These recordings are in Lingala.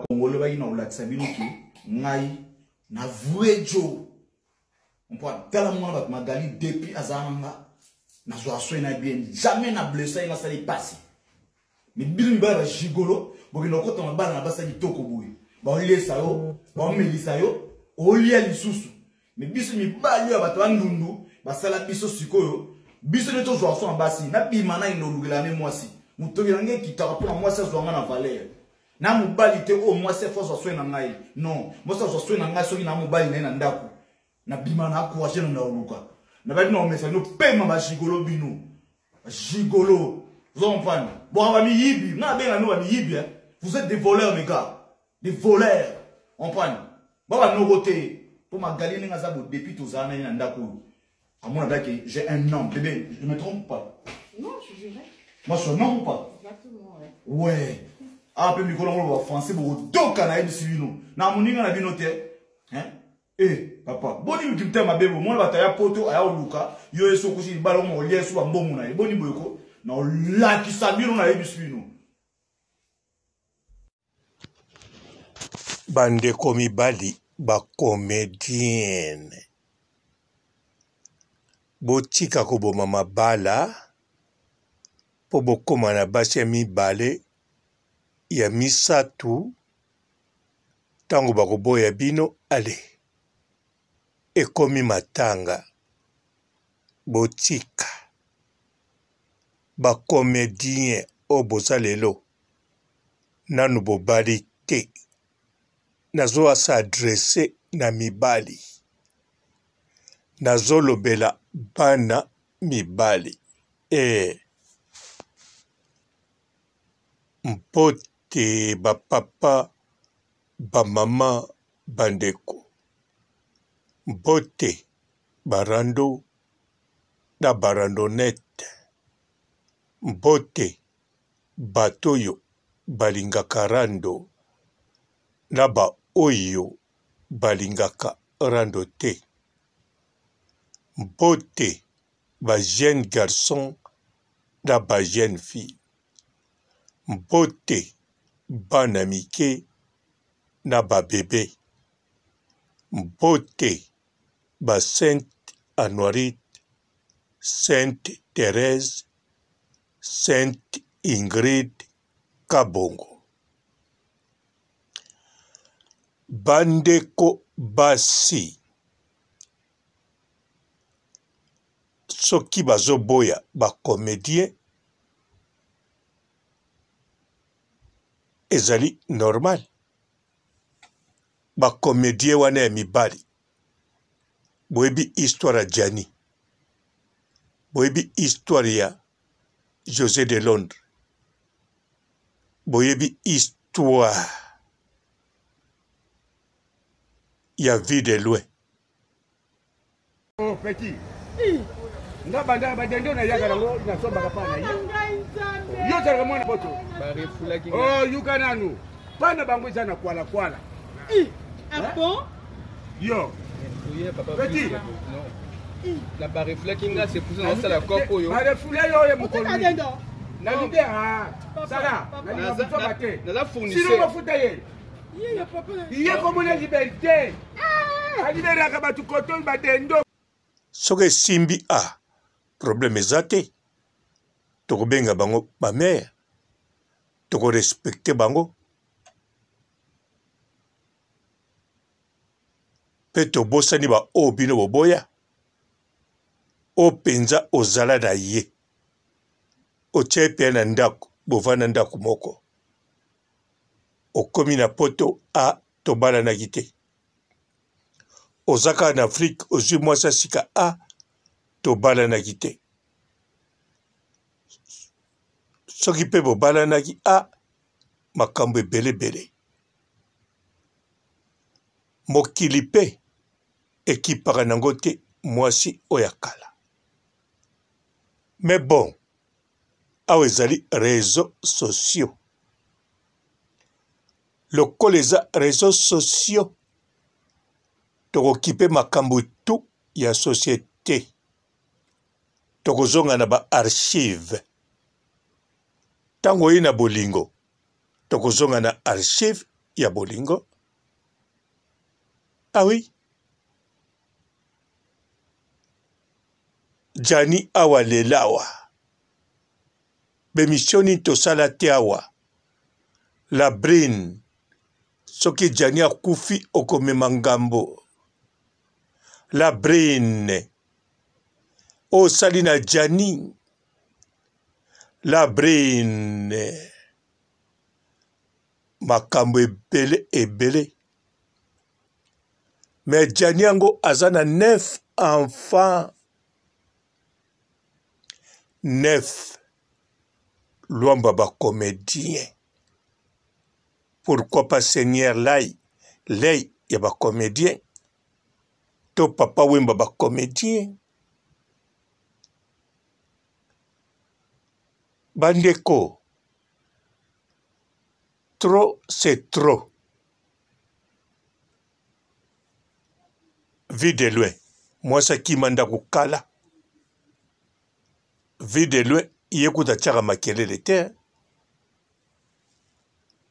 Congolais ba ina ulakisa bino ki ngai na vrai jo. On peut tala mwana ba magali depuis azananga na zo aswena bien jamais na blessé na sali passe. Mais bilim ba gigolo bokino ko to bala na basa kitoko boye. Ba olesa yo, ba melisa yo, olia lisusu. Mais biso mi bali ya bato ndundu ba sala biso sikoyo. Biso ne to zo aso basi na bimana ino lugela ne mwasi. Mutoki nange kitaka pona mwasi zo nga na valeur. Na mobali te o mwasi fo zo swena ngai. Non, moi zo swena ngai soki na mobali na ndako. Na bimana akouager na oluka. Na ba no mesa no pema ba gigolo bino. Gigolo. Vous comprenez? Bon, on va mi yibi. Na ben no va mi yibi. Vous êtes des voleurs mes gars. Des voleurs. On prend. Bon va no côté. Pour ma galine nga zabo depuis tous années na ndako. À mon avis j'ai un nom bébé, je ne me trompe pas. Non, je jurais. Moi je nom ou pas? Exactement, ouais. Ouais. Ah peu micro on va français pour donc na yebi sibino. Na moninga na bino te. Hein? Eh, papa, boni mukimte mabebo, mwana bataya poto aya oluka, yo eso kushi balo mo lieso ba mbomu na, boni boyeko, na laki sabino na yebisbino. Bande komi bali ba comédienne. Botika ko boma mabala po bokoma na basi ya mibale ya misatu tango bakoboya bino ale. Ekomi matanga botika ba comédien o bozalelo nanu bobali te nazo asa adresse na mibali nazo lobela bana mibali mpote ba papa ba mama bandeko Mbote, barando, na barandonette. Mbote, batoyo, balingaka rando, na ba oyo, balingaka rando te. Mbote, ba jeune garçon, na ba jeune fille. Mbote, bana mike, na ba bébé. Mbote, ba Sainte Anoirite, Sainte Thérèse, Sainte Ingrid Kabongo. Bandeko basi. Soki bazoboya ba comédien ezali normal. Ba comédien wana ya mibali. Boyebi histoire ya Gianni. Boyebi histoire ya José de Londres. Boyebi histoire ya Vie de Loin. Oh petit. Nga banda badendo na yaga nango na somba kapana yo. Yo tala mwana poto. Ba refula kinga. Oh yuka nanu. Bana bango sana kwala kwala. Ah bon? Yo. Oui, papa. Petit. Non. La ba refula kinga c'est pour ça la copo yo. Ba refula yo ye mukolo. Attends. Na lide ha. Sala. Na la fournisseur. Sino mafuta ye. Ye papa. Ye comme une liberté. Ah. Alibera ka batu koton badendo. Soke simbi a problème ezate. Toko benga bango ba mère. Toko respecter bango. Peto bosani ba o bino boboya. O penza ozala na ye. O chepe na ndako, bovana ndako moko. O komi na poto a tobala na gite. Ozaka en Afrique, ozwi mwasa sika a tobala na gite. Soki pe bobala na gi a makambo ebele bele. Mokili pe ekipaka nango te mwasi oyakala. Mais bon, awa ezali réseaux sociaux. Lokola eza réseaux sociaux, tokokipe makambo tu ya société. Tokozonga na ba archive. Tango oyi na bolingo, tokozonga na archive ya bolingo. Ah oui. Jani awa lelawa. Bemisioni tosala te awa. La brine. Soki Jani akufi okomema ngambo. La brine. O salina Jani. La brine. Makambo ebele ebele. Mais Jani yango azana 9 enfants. 9. Luamba ba comédien. Pourquoi pas Seigneur Lai? Lai ya ba comédien. To papa wemba ba comédien. Bandeko. Trop, c'est trop. Vide loin. Moi, ça qui manda kukala. Vide loin. Yekuta tchara makelele te.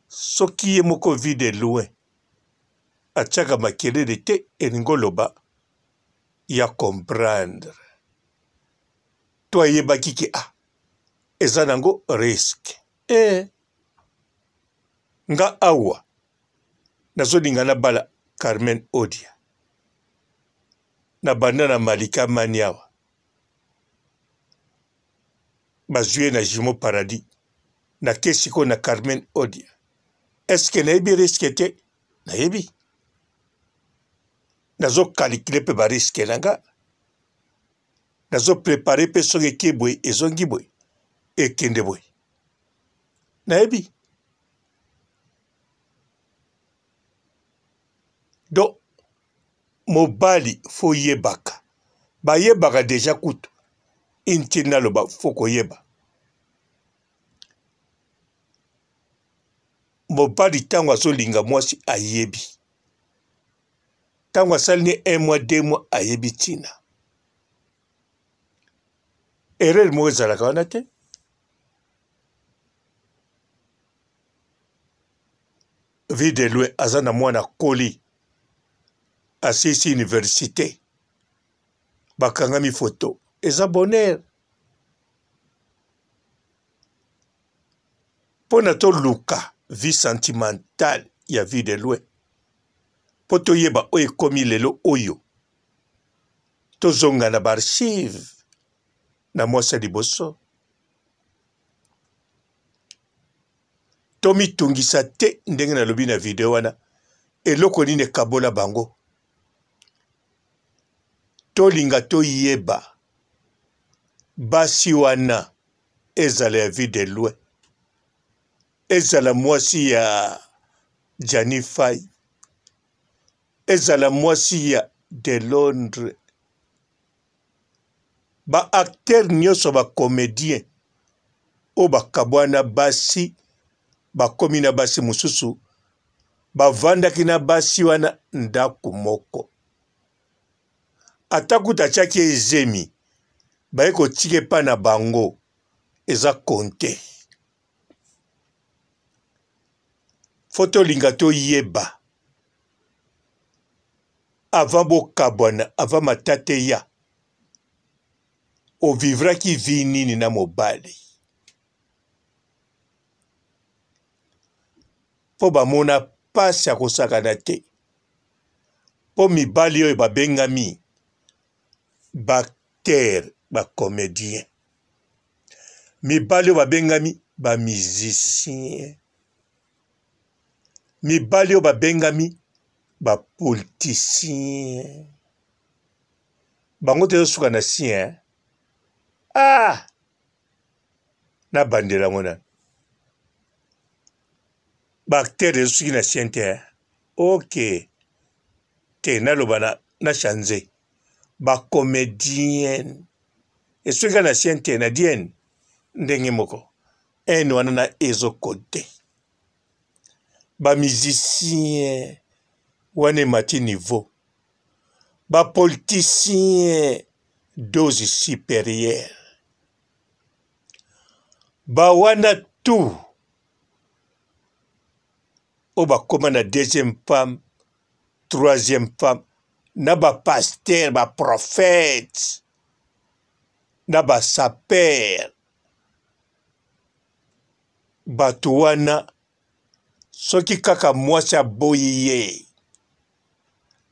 Soki ye moko vide loin. Atchaka makelele te. Eningoloba. Ya comprendre. Toi yeba kiki a. Ezanango risque. Nga awa. Nazolinga na bala Carmen Odia. Na banda na Malika Maniawa. Bazue na Jimo Paradis. Na kesiko na Carmen Odia. Est-ce que na yebi risque te? Na yebi. Nazo kalikile pe ba risque nanga. Nazo prepare pe soge kebwe ezongi bwe. Ekende bwe. Na yebi. Do mobali fo yebaka. Ba yebaka deja kutu. Intina loba foko yeba. Mobali tango azolinga mwasi ayebi. Tango asalini 1 mois 2 mois ayebi tina. Erreur mo ezalaka wana te. Vide loin azana mwana koli. Asisi université. Bakangami photo. Eza bonheur. Pona to luka vie sentimentale ya vie de loin. Poto yeba oye komi lelo oyo. To zonga na barchive. Na mwasa liboso. Tomi tungisa te ndenge na lobi na video wana. Eloko nine kabola bango. Tolinga to yeba. Basi wana. Ezala ya vie de loin. Ezala mwasi ya Jani Fay. Ezala mwasi ya de Londres. Ba acteur nyoso ba comédien. O ba kabwana basi. Ba komi na basi mususu. Ba vandaki na basi wana ndaku moko. Atakuta chaki ezemi. Ba eko tike pa na bango. Eza konte. Foto linga to yeba. Avant bo kabwana, avant matate ya. O vivra ki vinini na mobali. Po ba mona pasi ya kosakana te. Po mibali oyo ba bengami. Bakter, ba comédien. Mibali oyo ba bengami, ba musicien. Mibali oyo ba bengami, ba politicien. Bango te suka na sien. Ah! Na bandela mona. Ba acteur suki na sien te. Ok. Te na loba na chanze. Ba comédien. E suka na sien te na dien. Ndenge moko. Eno wana na ezo kote. Ba musicien. Wane mati niveau. Ba politicien. Dose supérieure. Ba wana tout. o bakoma na deuxième femme, troisième femme, na ba pasteur, ba prophète, na ba saper, bato wana soki kaka mwasi aboyi ye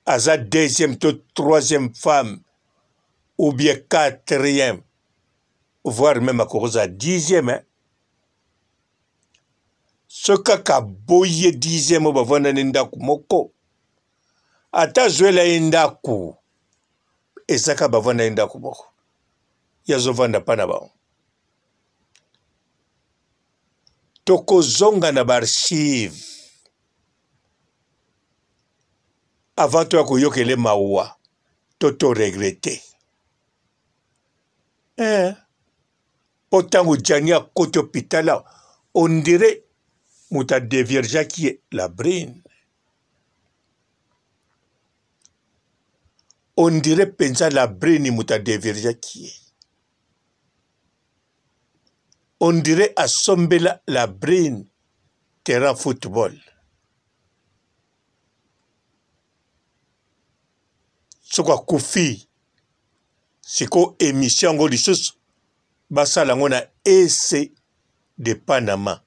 aza deuxième to troisième femme ou bien quatrième voire même akokoza dixième, hein? So kaka aboyi ye dixième o bavanda na ndako moko ata zwela ye ndako ezaka bavanda ye ndako moko yazovanda pa na bango. Tokozonga na baarchive avant to akoyokele mawa to regrete. Po tango jani akoti hôpital on dirait muta deviergeaki ye la brine. On dirait pensa la brine muta deviergeaki ye. On dirait assombela la brine terrain football. Soko kufi siko émission ngo lisusu basala ngo na ese de Panama.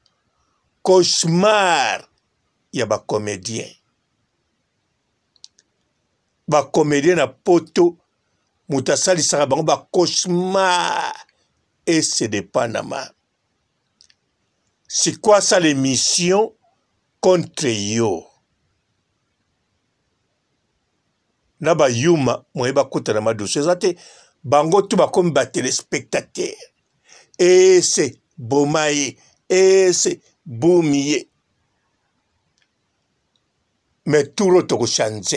Cauchemar ya ba comédien. Ba comédien na poto mutasali saka bango ba cauchemar ese de Panama. C'est quoi ça l'émission contre yo? Naba yuma moyeba kota na madosso ezate bango tu ba comme ba téléspectateur. Et c'est bomaye, et c'est boumiye. Mais tout le toko chanze.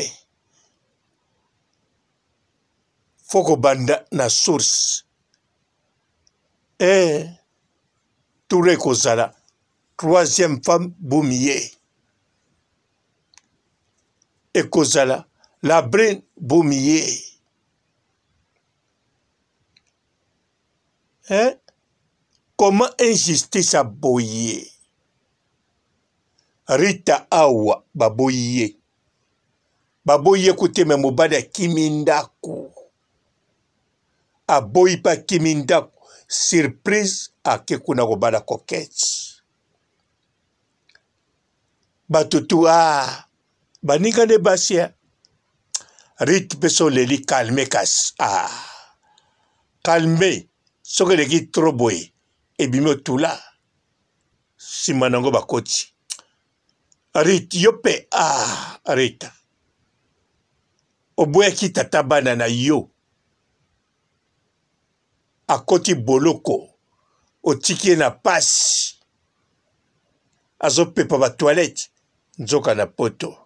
Foko banda na source. Touré kozala. Troisième femme boumiye. Et kozala. La brine boumiye. Comment injustice a boyé? Rita awa baboyé. Baboyé koute me mobada kimindaku. Aboyi pa kimindaku. Surprise a kekuna kobada coquette. Batutu baninga de basia. Rit peso leli calme kas. Calme. Soke leki trop boy. Ebime tula. Simanango bakoti. Rit yope. Rita. Oboya ki tatabana na yo. Akoti boloko. Otiki na pasi. Azo pepa ba toilette. Nzoka na poto.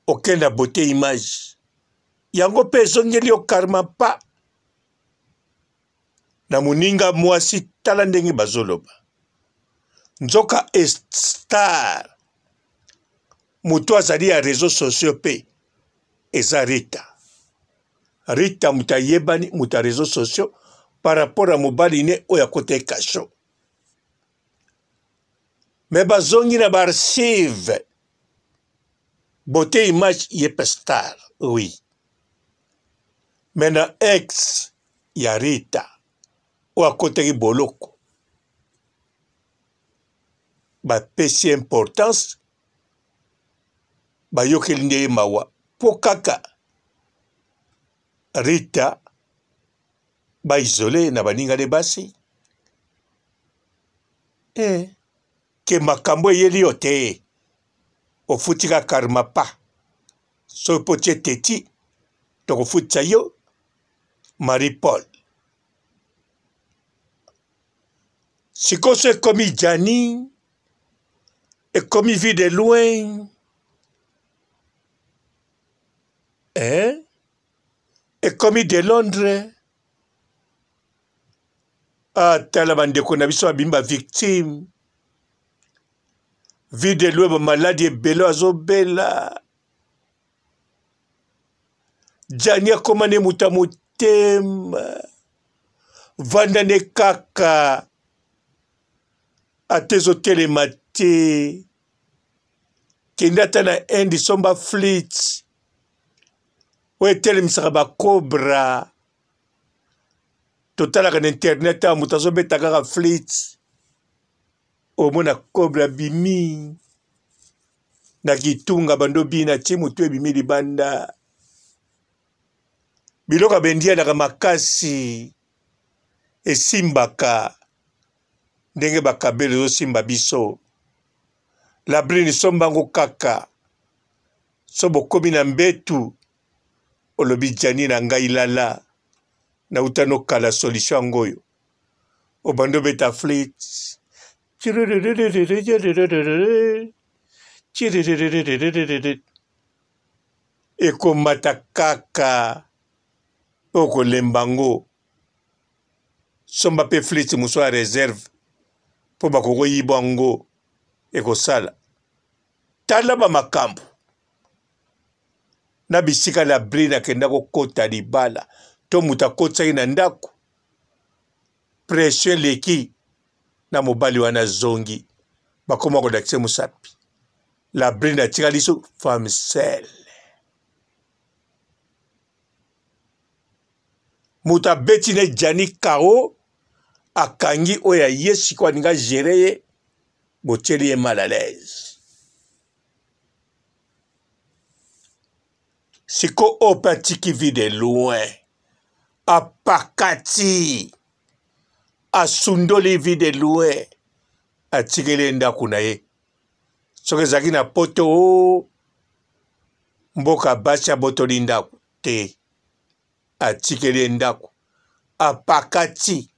Okenda beauté image. Yango pe zongeli o karma pa. Na muninga mwasi tala ndenge bazoloba. Nzoka star. Mutu azali ya réseaux sociaux pe. Eza Rita. Rita muta yebani muta réseaux sociaux par rapport à mobali ne oya kote kasho. Mais bazongi na barchive. Beauté image yepe star. Oui. Mais na ex ya Rita. Oya kote boloko. Ba pesi importance. Ba yokeli nde mawa. Po kaka. Rita ba isolé na baninga de basi. Ke makambo yeli yote. Ofutika karma pa. So poche teti. Toko futsa yo. Marie-Paul. Sikoso est commis Gianni. Est commis vie de loin. Et commis de Londres. Tala bandeko na biso abimba victime. Vie de loin maladie belo azobela. Jani akomane muta mutema. Vandane kaka. Atezo telemate. Kindata na endi somba fleet. Oye telemisaka ba cobra. Totala kan internet a mutazo betaka fleet. Omona cobra bimi. Na kitunga bando bina timu tue bimi libanda. Biloka bendia daga makasi. Esimbaka. Ndenge bakabele zo simba biso. La brine sombango kaka. Sobo komi na mbetu. Olobi jani na ngai lala. Na utano kala solution ngoyo. Obando beta fleet. Eko mata kaka. Oko lembango. Somba pe fleet muswa reserve. Po bakoko yibango. Eko sala. Tala ba makambu. Na bisika la brina kendako kota libala. To muta kota ina ndaku. Pression leki. Na mobali wana zongi. Bakoma kodakse musapi. La brina tika liso femme sel. Muta betine jani kao. Akangi oya yesi kwa ninga jereye. Bocheli est mal à l'aise. Siko opati qui vit de loin. A pakati. A sundoli vit de loin. A tigele ndaku na ye. Soke zaki na poto. Mboka basha botoli ndaku. Te. A tigele ndaku. A pakati.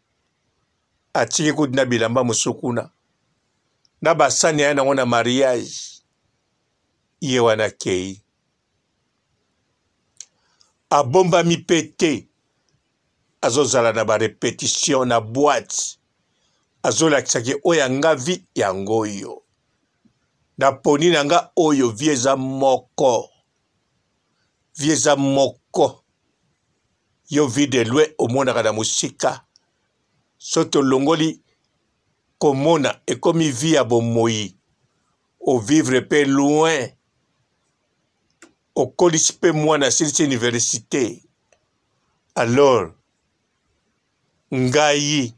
A tigele kudina bilamba musukuna. Na basani ya na wana mariage. Iye wana kei. A bomba mi pete. Azo zala na ba repetition na boîte. Azo la kisake oya nga vi yangoyo. Na poni na nga oyo vieza moko. Vieza moko. Yo vi de lue omona kada musika. Soto longoli. Komona et comme il vit à Bomoi, au vivre peu loin, au collège peu moins à cette université. Alors, ngai,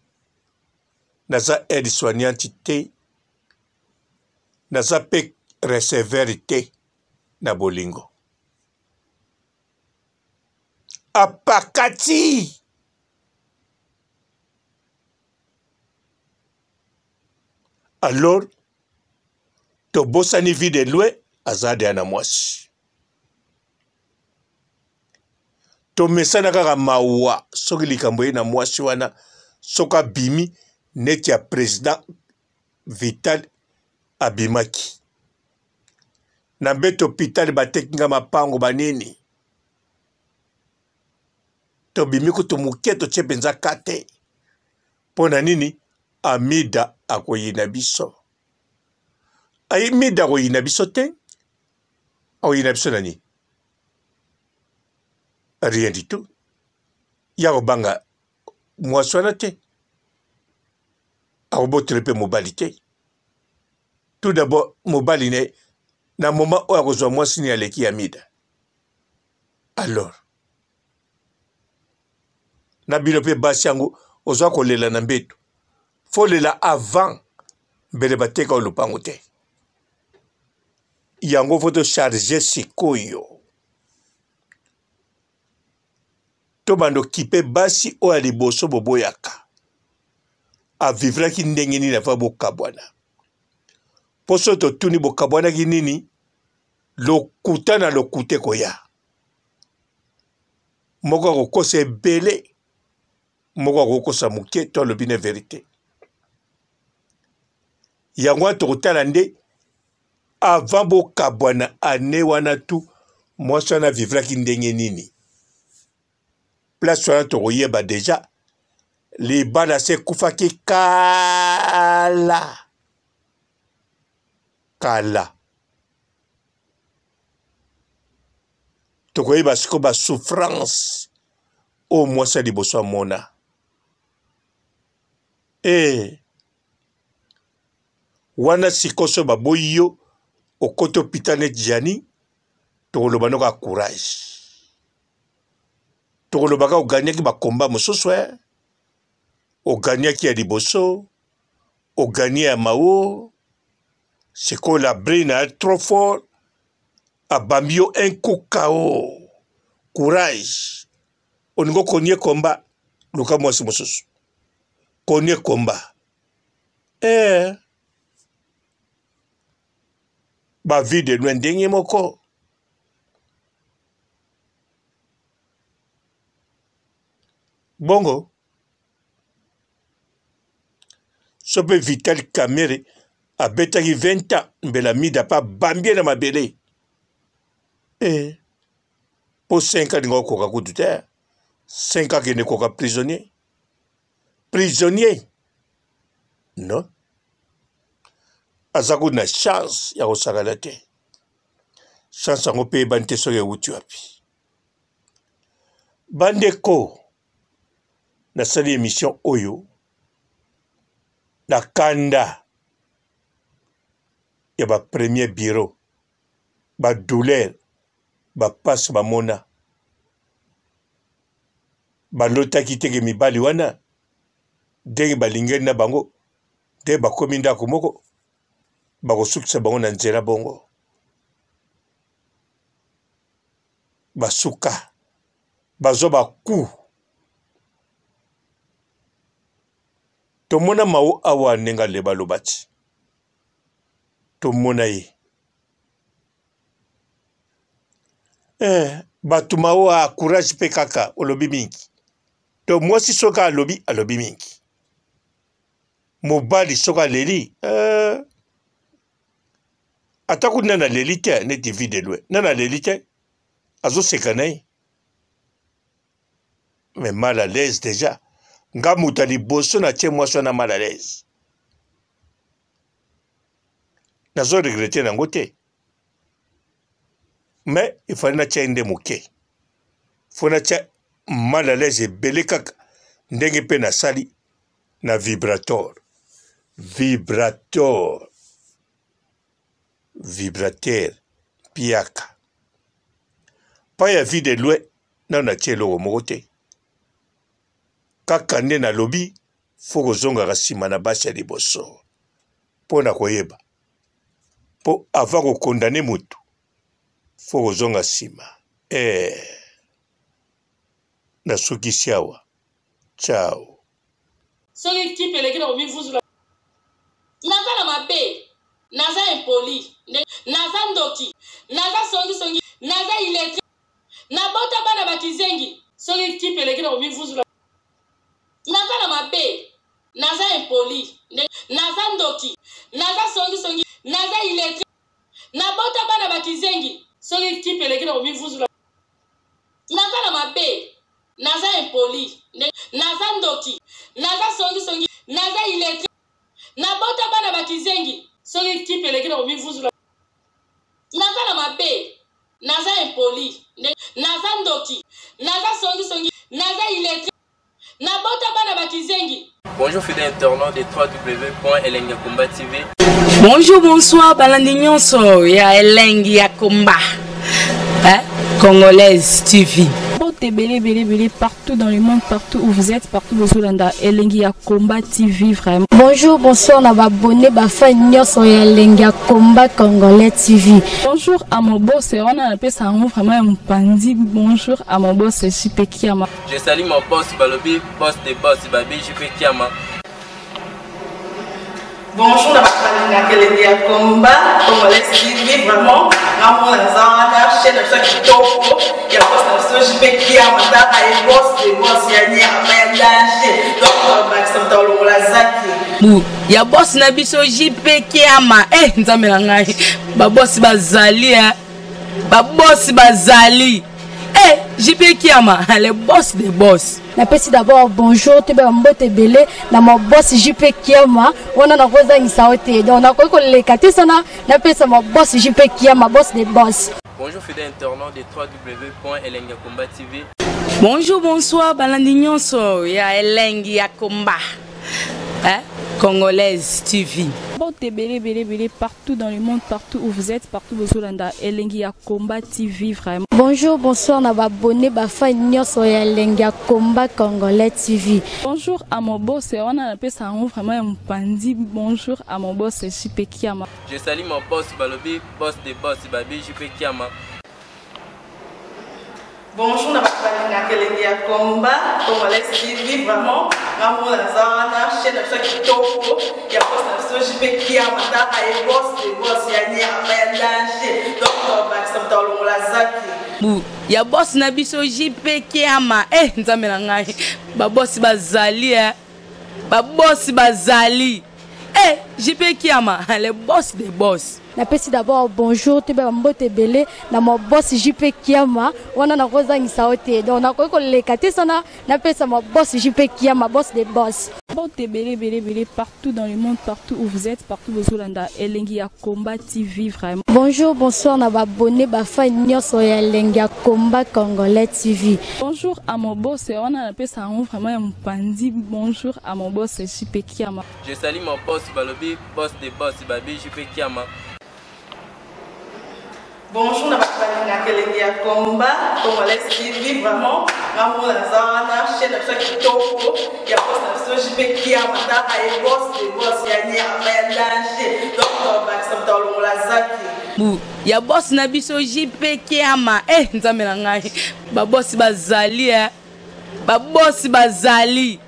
naza aide soignante te, naza pe receveur te, na bolingo. Apakati! Alors, to bosani vide lue azade ana mwasi. To mesana kaka mawa soki likambo ye na mwasi wana soka bimi neti ya président Vital abimaki. Na mbeto hôpital batekinga mapango banini. To bimi kutu muke to tye penza kate. Pona nini? Amida akoyina biso. Amida akoyina biso te. Akoyina biso nani? Rien du tout. Yako banga mwaswana te. Akobotre pe mobali te. Tout d'abord, mobali ne na moment oyo akozwa mwasi ni aleki Amida. Alors, na bino pe basi yango ozwa kolela na mbeto. Folela avant mbele bateka olupango te. Yango foto charger sikoyo. To bando kipe basi oya liboso boboyaka. A vivra ki ndenge nini afa bokabwana. Poso to tuni bokabwana ki nini lokuta na lokute koya. Moko kokosa ebele. Moko kokosa muke to lobine verite. Yango tokotala nde avant bokabwana ane wana tu mwasi wana vivraki ndenge nini. Place wana tokoyeba deja libala se kufaki kala. Kala. Tokoyeba siko ba souffrance o mwasi liboso mona. Wana sikoso baboyo au koto pitane Djani, tokoloba noka courage. Tokoloba ka gagner ki ba combat mosusu o gagner ki ya liboso, o gagner ya mao, c'est que la brine est trop fort, a bambio un coup KO. Courage. On go konye combat, luka mwasi mosusu. Konye combat. Ba vie de nous ndenye moko. Bongo. Sope Vital Kamere a betaki 20 ans mbela mida pa bambie na mabele. Pour 5 ans ngo koka kututa. 5 ans kene koka prisonnier. Prisonnier. Non. Azaku na chance ya kosakala te. Chance yango pe bante soke uti wapi. Bandeko na sali émission oyo na kanda ya ba premier bureau ba douleur ba passe ba mona ba lotaki teke mibali wana ndenge balingeli na bango nde bakomi ndako moko bakosukisa bango na nzela bongo basuka bazwa baku tomona mao awa nenga leba lobati tomona ye batu mao a courage pe kaka olobi mingi to mwasi soka alobi mingi mobali soka leli ataku nana leli te neti vide lwe nana leli te azo sekanai mais mal à l'aise déjà nga muta liboso na tie mwasi wana mal à l'aise nazo regretter nango te mais il fallait na tie nde moke faut na tie mal à l'aise ebele kaka ndenge pe na sali na vibrateur piaka pa ya vide lwe na na tie eloko moko te kaka nde na lobi fo kozongaka nsima na basi ya liboso mpo na koyeba mpo avant kokondane motu fo kozonga nsima nasukisi awa ciao soki kipeleki na komivuzula naza na mabe naza impoli naza ndoki naza songisongi naza iletri nabota bana bakizengi soki kipeleki na komivuzula naza na mabe naza impoli naza ndoki naza songisongi naza iletri nabota bana bakizengi soki kipeleki na komivuzula naza na mabe naza impoli naza ndoki naza songisongi naza iletri nabota bana bakizengi soki kipeleki na komivuzula naza na mabe naza impoli naza ndoki naza songisongi naza iletri nabota bana bakizengi. Bonjour fidèles internautes de www.elengiakomba TV. Bonjour, bonsoir, balandi nyonso ya Elengiakomba Congolaise TV. Belé partout dans le monde, partout où vous êtes, partout où vous êtes, Elengiakomba TV vraiment. Bonjour, bonsoir, on a abonné Bafa Nyonso ya Elengiakomba Congolais TV. Bonjour à mon boss, on a appelé ça vraiment un pandi. Bonjour à mon boss, JP Kiama. Je salue mon boss Balobi, boss de boss Babi, JP Kiama. Bonjour, la Elengiakomba Congolais TV vraiment. Ramon Lazana, chaîne de chaque topo, il y a boss de JP Kiama, et boss de boss, il y a Niamé, donc Maxime Tolo Lazaki. Ya boss na biso JP Kiama nzambe na ngai ba boss bazali ba boss bazali JP Kiama le boss des boss. Napesi d'abord bonjour tebe mbote belé na mo boss JP Kiama wana na koza ngisaote donc na ko lekati sana napesa mo boss JP Kiama boss des boss. Bonjour fidèles internautes de www.elengiakomba TV. Bonjour, bonsoir, balandi nyonso ya Elengiakomba Congolaise TV. Partout dans le monde, partout où vous êtes, partout où vous êtes, Elengi ya Combat TV vraiment. Bonjour, bonsoir, na abonné bafa nyonso ya Elengi ya Combat Congolais TV. Bonjour à mon boss, on a appelé ça vraiment un pandi. Bonjour à mon boss, JP Kiama. Je salue mon boss, Balobi, boss des boss, Babi, JP Kiama. Bonjour, na bakali Elengi ya Combat Congolais TV vraiment. Maman la zana chaîne de chaque kitoko ya boss na JP Kiama ta ay boss des boss ya ni ama danger. Donc ba ça tolo la zaki. Ya boss na biso JP Kiama nzambe na ngai ba boss bazali ba boss bazali JP Kiama le boss des boss. Napesi d'abord bonjour te ba mbote belé na mo boss JP Kiama wana na kozangisa ote donc na ko lekate sana napesa mo boss JP Kiama boss des boss. Partout dans le monde, partout où vous êtes, partout où vous êtes, Elengi ya Combat TV vraiment. Bonjour, bonsoir, na abonné bafa nyonso ya Elengi ya Combat Congolais TV. Bonjour à mon boss, on a appelé ça vraiment un pandi. Bonjour à mon boss, JP Kiama. Je salue mon boss, Balobi, boss des boss, Babi, JP Kiama. Bonjour, na bakali Elengi ya Combat Congolais TV vraiment. Maman la zana chaîne de chaque kitoko ya boss na JP Kiama ta ay boss des boss ya ni ama danger. Donc ba ça tolo la zaki. Ya boss na biso JP Kiama nzambe na ngai ba boss bazali ba boss bazali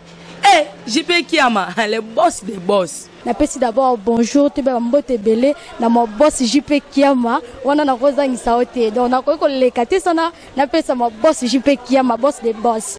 JP Kiama le boss des boss. Napesi d'abord bonjour te ba mbote belé na mo boss JP Kiama wana na kozangisa ote donc na ko lekate sana napesa mo boss JP Kiama boss des boss.